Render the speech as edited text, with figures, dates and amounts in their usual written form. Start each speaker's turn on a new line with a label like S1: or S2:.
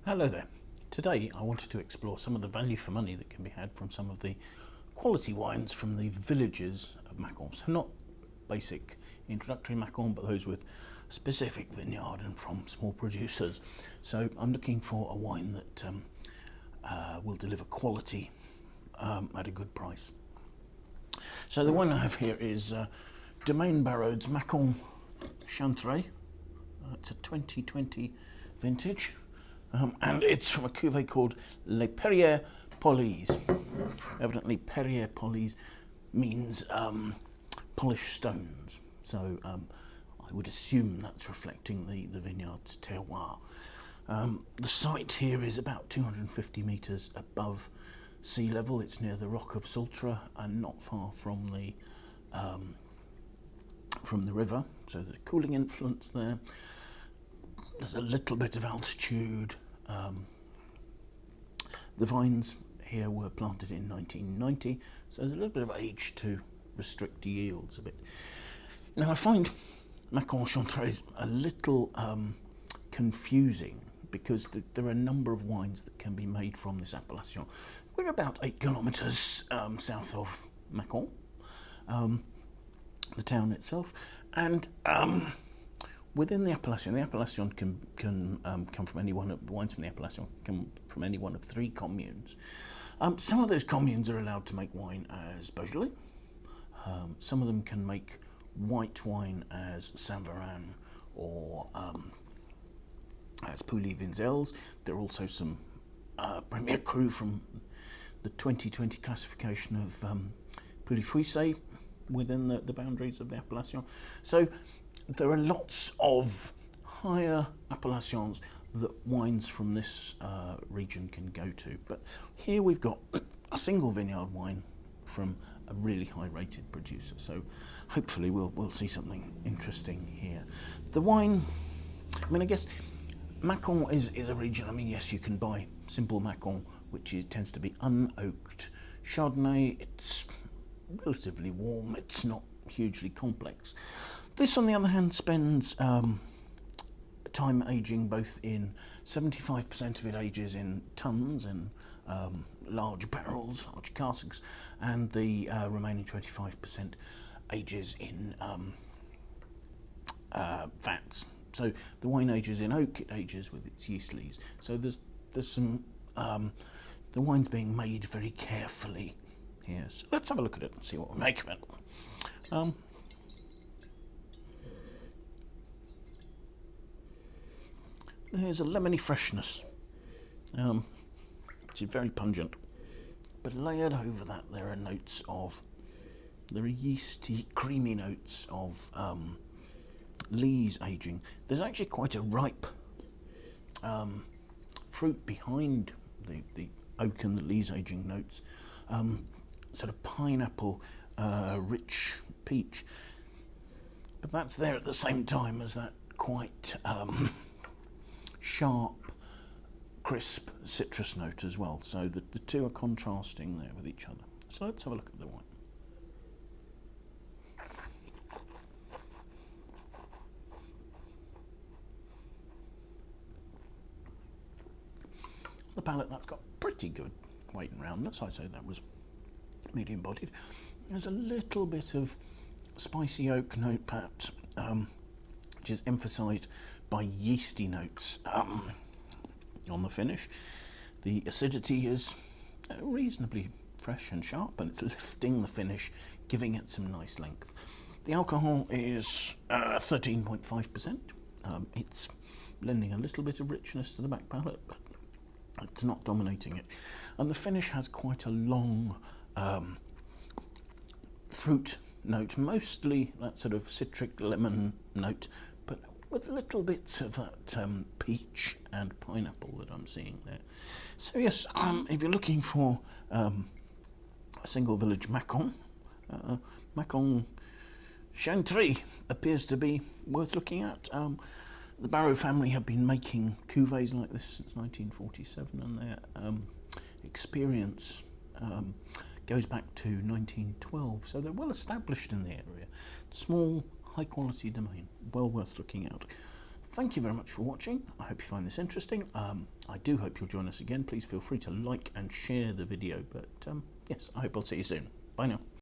S1: Hello there. Today I wanted to explore some of the value for money that can be had from some of the quality wines from the villages of Mâcon. So not basic introductory Mâcon, but those with specific vineyard and from small producers. So I'm looking for a wine that will deliver quality at a good price. So the wine I have here is Domaine Barraud's Macon Chaintre. It's a 2020 vintage. And it's from a cuvée called Les Pierres Polies. Evidently, Pierres Polies means polished stones. So I would assume that's reflecting the vineyard's terroir. The site here is about 250 metres above sea level. It's near the rock of Solutré and not far from the river. So there's a cooling influence there. There's a little bit of altitude. The vines here were planted in 1990, so there's a little bit of age to restrict the yields a bit. Now I find Mâcon-Chaintré a little confusing because there are a number of wines that can be made from this appellation. We're about 8 kilometres south of Mâcon, the town itself, and within the appellation can come from any one of the wines from the appellation come from any one of 3 communes. Some of those communes are allowed to make wine as Beaujolais. Some of them can make white wine as Saint-Véran or as Pouilly-Fuissé. There are also some Premier Cru from the 2020 classification of Pouilly-Fuissé within the boundaries of the appellation. So there are lots of higher appellations that wines from this region can go to. But here we've got a single vineyard wine from a really high rated producer. So hopefully we'll see something interesting here. The wine, I mean, I guess Mâcon is a region, I mean, yes, you can buy simple Mâcon, which tends to be unoaked Chardonnay. It's relatively warm, it's not hugely complex. This, on the other hand, spends time aging both in 75% of it ages in tuns and large barrels, large casks, and the remaining 25% ages in vats. So the wine ages in oak, it ages with its yeast lees. So there's some the wine's being made very carefully here. So let's have a look at it and see what we make of it. There's a lemony freshness, which is very pungent, but layered over that there are yeasty, creamy notes of lees aging. There's actually quite a ripe fruit behind the oak and the lees aging notes, sort of pineapple, rich peach, but that's there at the same time as that quite sharp, crisp citrus note as well. So the two are contrasting there with each other. So let's have a look at the wine. The palate, that's got pretty good weight and roundness. I'd say that was medium bodied. There's a little bit of spicy oak note perhaps, which is emphasised by yeasty notes on the finish. The acidity is reasonably fresh and sharp, and it's lifting the finish, giving it some nice length. The alcohol is 13.5%. It's lending a little bit of richness to the back palate, but it's not dominating it. And the finish has quite a long fruit note, mostly that sort of citric lemon note, but with little bits of that peach and pineapple that I'm seeing there. So yes, if you're looking for a single village Mâcon, Mâcon-Chaintré appears to be worth looking at. The Barraud family have been making cuvées like this since 1947, and their experience goes back to 1912, so they're well established in the area. Small, high quality domain, well worth looking out. thank you very much for watching. I hope you find this interesting. I do hope you'll join us again. Please feel free to like and share the video. But yes, I hope I'll see you soon. Bye now.